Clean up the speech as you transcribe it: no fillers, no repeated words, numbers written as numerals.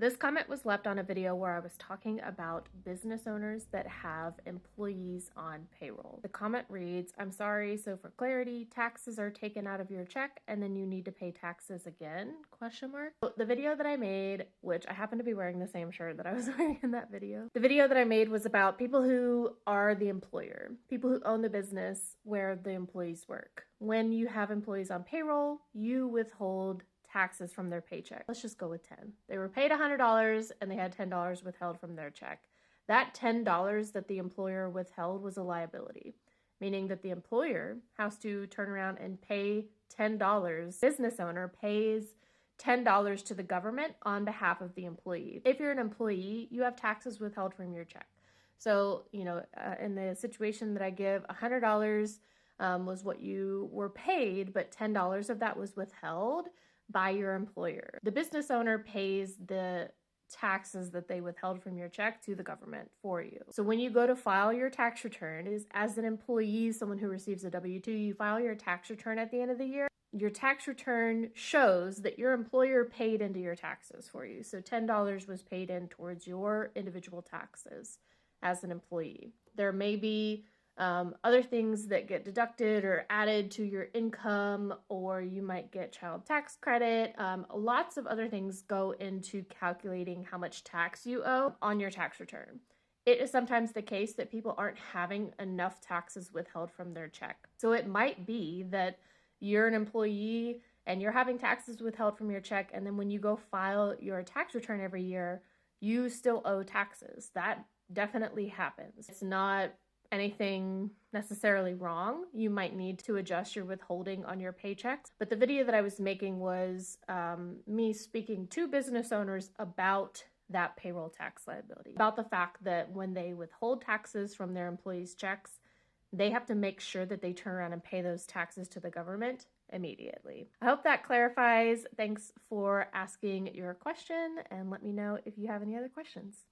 This comment was left on a video where I was talking about business owners that have employees on payroll. The comment reads, "I'm sorry, so for clarity, taxes are taken out of your check and then you need to pay taxes again?" So the video that I made, which I happen to be wearing the same shirt that I was wearing in that video. The video that I made was about people who are the employer, people who own the business where the employees work. When you have employees on payroll, you withhold taxes from their paycheck. Let's just go with 10. They were paid $100 and they had $10 withheld from their check. That $10 that the employer withheld was a liability, meaning that the employer has to turn around and pay $10. Business owner pays $10 to the government on behalf of the employee. If you're an employee, you have taxes withheld from your check. So, in the situation that I give, $100 was what you were paid, but $10 of that was withheld by your employer. The business owner pays the taxes that they withheld from your check to the government for you. So when you go to file your tax return, as an employee, someone who receives a W-2, you file your tax return at the end of the year. Your tax return shows that your employer paid into your taxes for you. So $10 was paid in towards your individual taxes as an employee. There may be other things that get deducted or added to your income, or you might get child tax credit. Lots of other things go into calculating how much tax you owe on your tax return. It is sometimes the case that people aren't having enough taxes withheld from their check. So it might be that you're an employee and you're having taxes withheld from your check, and then when you go file your tax return every year, you still owe taxes. That definitely happens. It's not anything necessarily wrong. You might need to adjust your withholding on your paychecks. But the video that I was making was me speaking to business owners about that payroll tax liability, about the fact that when they withhold taxes from their employees' checks, they have to make sure that they turn around and pay those taxes to the government immediately. I hope that clarifies. Thanks for asking your question, and let me know if you have any other questions.